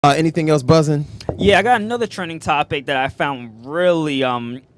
Anything else buzzing? Yeah, I got another trending topic that I found really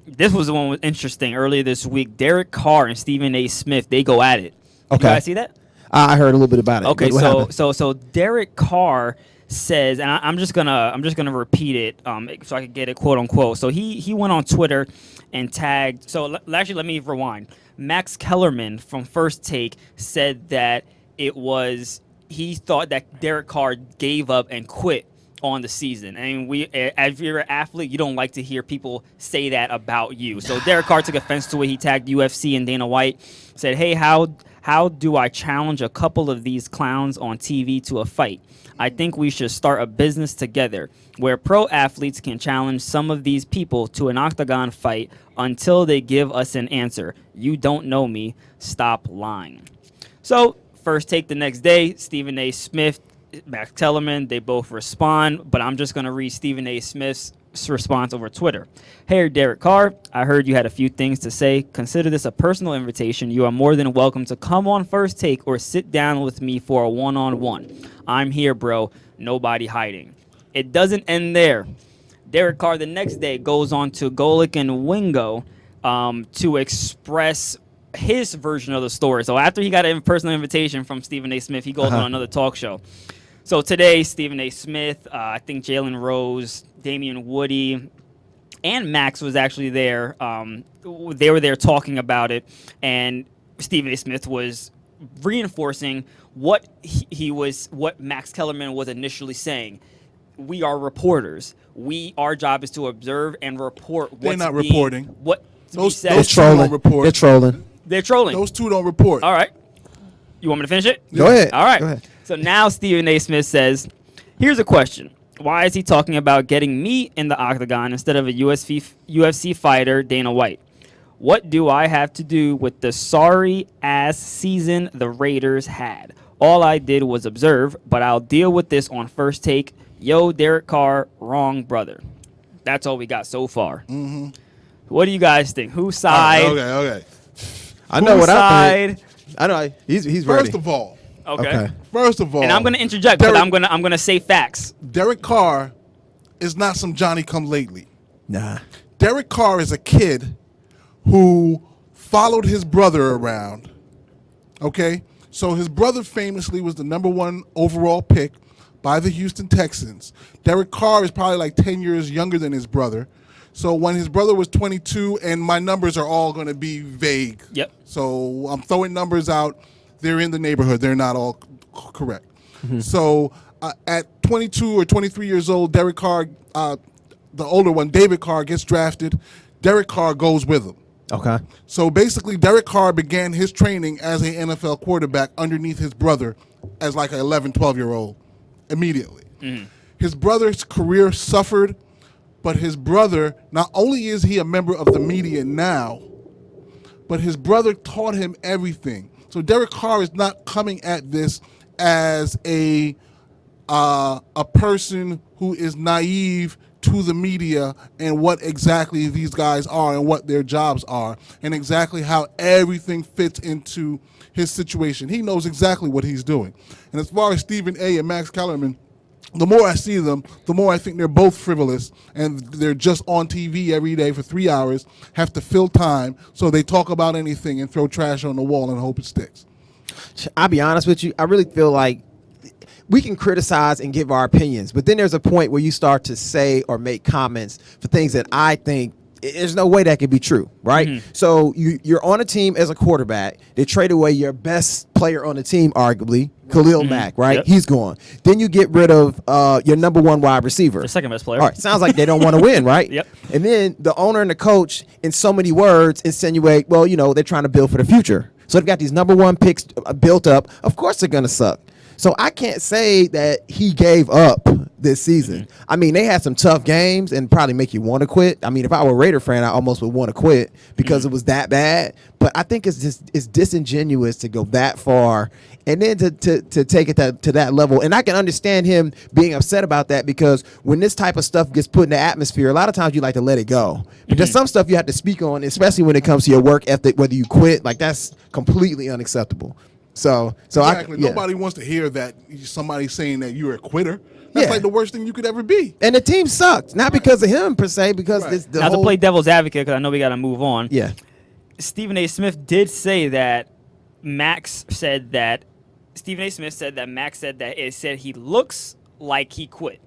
this was the one was interesting earlier this week. Derek Carr and Stephen A. Smith, they go at it. Okay. You guys see that? I heard a little bit about it. Okay, What happened? so Derek Carr says, and I'm just gonna repeat it so I can get it quote unquote. So he went on Twitter and tagged. So actually, let me rewind. Max Kellerman from First Take said that he thought that Derek Carr gave up and quit on the season. I mean, if you're an athlete, you don't like to hear people say that about you. So Derek Carr took offense to it. He tagged UFC and Dana White, said, "Hey, how do I challenge a couple of these clowns on TV to a fight? I think we should start a business together where pro athletes can challenge some of these people to an octagon fight until they give us an answer. You don't know me. Stop lying." So First Take the next day, Stephen A. Smith, Max Kellerman, they both respond, but I'm just going to read Stephen A. Smith's response over Twitter. "Hey, Derek Carr, I heard you had a few things to say. Consider this a personal invitation. You are more than welcome to come on First Take or sit down with me for a one-on-one. I'm here, bro. Nobody hiding." It doesn't end there. Derek Carr the next day goes on to Golic and Wingo to express his version of the story. So after he got a personal invitation from Stephen A. Smith, he goes on another talk show. So today, Stephen A. Smith, I think Jalen Rose, Damian Woody, and Max was actually there. They were there talking about it, and Stephen A. Smith was reinforcing what what Max Kellerman was initially saying. We are reporters. Our job is to observe and report. They're not reporting. What Those They're two don't trolling. report. They're trolling. They're trolling. Those two don't report. All right. You want me to finish it? Go ahead. All right. Go ahead. So now Stephen A. Smith says, here's a question. Why is he talking about getting me in the octagon instead of a UFC fighter, Dana White? What do I have to do with the sorry-ass season the Raiders had? All I did was observe, but I'll deal with this on First Take. Yo, Derek Carr, wrong brother. That's all we got so far. Mm-hmm. What do you guys think? Whose side? Okay. I know what I think. Side? I know he's ready. First of all, Okay. and And I'm going to interject, but I'm going to say facts. Derek Carr is not some Johnny come lately. Nah. Derek Carr is a kid who followed his brother around. Okay? So his brother famously was the #1 overall pick by the Houston Texans. Derek Carr is probably like 10 years younger than his brother. So when his brother was 22, and my numbers are all going to be vague. Yep. So I'm throwing numbers out. They're in the neighborhood. They're not all correct. Mm-hmm. So at 22 or 23 years old, Derek Carr, the older one, David Carr, gets drafted. Derek Carr goes with him. Okay. So basically, Derek Carr began his training as an NFL quarterback underneath his brother as like an 11, 12-year-old immediately. Mm-hmm. His brother's career suffered, but his brother, not only is he a member of the media now, but his brother taught him everything. So Derek Carr is not coming at this as a person who is naive to the media and what exactly these guys are and what their jobs are and exactly how everything fits into his situation. He knows exactly what he's doing. And as far as Stephen A. and Max Kellerman, the more I see them, the more I think they're both frivolous and they're just on TV every day for 3 hours, have to fill time, so they talk about anything and throw trash on the wall and hope it sticks. I'll be honest with you. I really feel like we can criticize and give our opinions, but then there's a point where you start to say or make comments for things that I think there's no way that could be true, right? Mm-hmm. So you're on a team as a quarterback. They trade away your best player on the team, arguably, Khalil Mack, right? Yep. He's gone. Then you get rid of your #1 wide receiver. The second best player. All right, sounds like they don't want to win, right? Yep. And then the owner and the coach, in so many words, insinuate, well, they're trying to build for the future. So they've got these #1 picks built up. Of course they're going to suck. So I can't say that he gave up this season. Mm-hmm. I mean, they had some tough games and probably make you want to quit. I mean, if I were a Raider fan, I almost would want to quit because it was that bad. But I think it's disingenuous to go that far and then to take it to that level. And I can understand him being upset about that because when this type of stuff gets put in the atmosphere, a lot of times you like to let it go. But there's some stuff you have to speak on, especially when it comes to your work ethic, whether you quit. Like, that's completely unacceptable. So Exactly. yeah. Nobody wants to hear that somebody saying that you're a quitter. That's Yeah. like the worst thing you could ever be. And the team sucked, not because of him per se, because Right. it's the Now whole. to play devil's advocate, because I know we got to move on. Yeah. Stephen A. Smith did say that Max said that Stephen A. Smith said that Max said that it said he looks like he quit.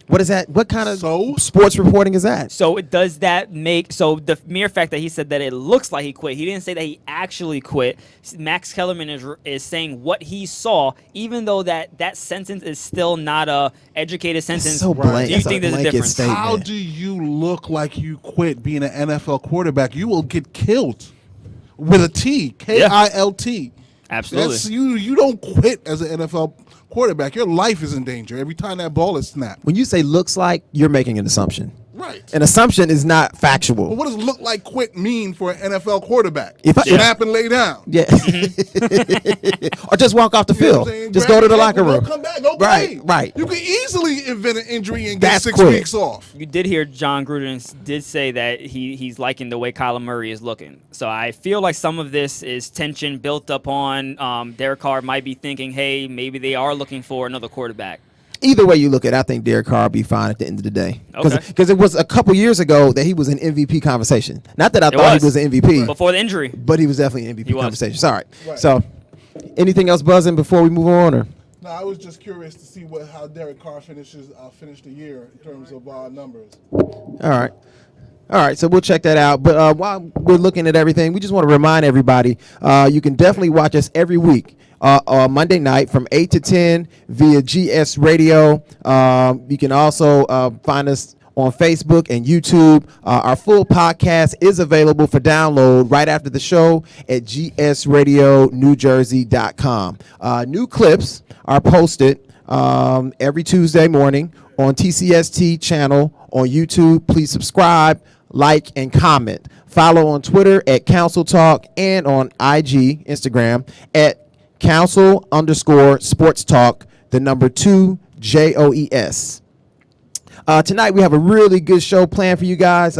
What is that? What kind of So? sports reporting is that? So does that make so the mere fact that he said that it looks like he quit, he didn't say that he actually quit. Max Kellerman is saying what he saw, even though that sentence is still not a educated sentence. so blank. Do you That's a think there's a blanket difference? statement. How do you look like you quit being an NFL quarterback? You will get killed with a T, Kilt. Absolutely. That's you don't quit as an NFL quarterback. Your life is in danger every time that ball is snapped. When you say looks like, you're making an assumption. Right. An assumption is not factual. But what does look like quit mean for an NFL quarterback? If I- Snap and lay down. Yeah. Or just walk off the You know field. what I'm saying? Just Grab go to the your locker ankle, room. Don't come back. Go play. Right. You can easily invent an injury and get That's 6 quick. weeks off. You did hear John Gruden did say that he's liking the way Kyler Murray is looking. So I feel like some of this is tension built up on Derek Carr might be thinking, hey, maybe they are looking for another quarterback. Either way you look at it, I think Derek Carr will be fine at the end of the day. Okay. Because it was a couple years ago that he was in MVP conversation. Not that I thought he was an MVP, Before the injury. but he was definitely in MVP He was. conversation. Sorry. Right. So, anything else buzzing before we move on? Or No, I was just curious to see how Derek Carr finished the year in terms of numbers. All right, so we'll check that out. But while we're looking at everything, we just want to remind everybody, you can definitely watch us every week. Monday night from 8 to 10 via GS Radio. You can also find us on Facebook and YouTube. Our full podcast is available for download right after the show at gsradionewjersey.com. New clips are posted every Tuesday morning on TCST channel on YouTube. Please subscribe, like, and comment. Follow on Twitter at Council Talk and on IG, Instagram at Council_Sports Talk, the number 2 JOES. Tonight we have a really good show planned for you guys.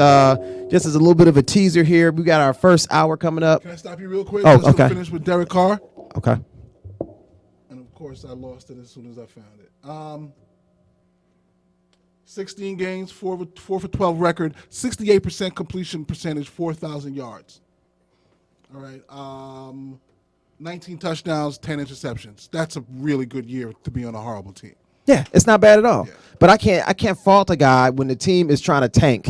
Just as a little bit of a teaser here, we got our first hour coming up. Can I stop you real quick? Oh, Just okay. to finish with Derek Carr. Okay. And of course, I lost it as soon as I found it. 16 games, 4 for 12 record, 68% completion percentage, 4,000 yards. All right. 19 touchdowns, 10 interceptions. That's a really good year to be on a horrible team. Yeah, it's not bad at all. Yeah. But I can't fault a guy when the team is trying to tank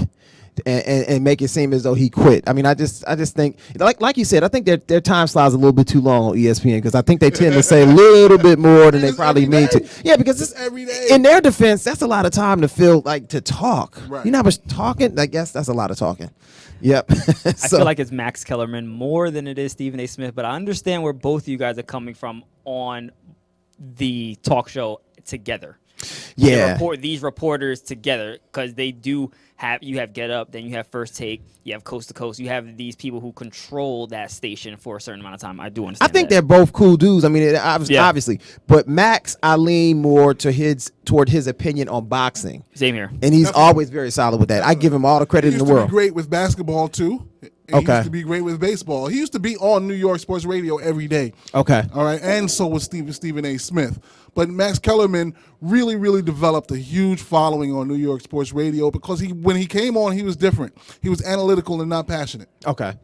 and make it seem as though he quit. I mean, I just think like you said, I think their time slot's a little bit too long on ESPN because I think they tend to say a little bit more than they It's probably every mean day. to. Yeah, because it's every day. in their defense, that's a lot of time to feel like to talk. Right. You know how much talking? I guess that's a lot of talking. Yep. I feel like it's Max Kellerman more than it is Stephen A. Smith, but I understand where both of you guys are coming from on the talk show together. yeah. These reporters together because they do have Get Up, then you have First Take, you have Coast to Coast, you have these people who control that station for a certain amount of time. I do I understand. think that. they're both cool dudes. I mean, Yeah. obviously, but Max, I lean more toward his opinion on boxing, Same here. and he's Definitely. always very solid with that. I give him all the He credit in used the to world. be great with basketball, too. And Okay. He used to be great with baseball. He used to be on New York Sports Radio every day. Okay. All right. And so was Stephen A. Smith. But Max Kellerman really, really developed a huge following on New York Sports Radio because when he came on, he was different. He was analytical and not passionate. Okay.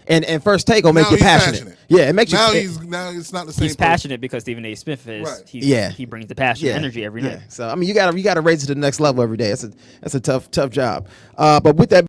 And First Take will make Now you he's passionate. Yeah, it makes now you. now it's not the same. He's passionate because Stephen A. Smith is. Right. He brings the passion, energy every night. So I mean, you gotta raise it to the next level every day. That's a tough job. But with that.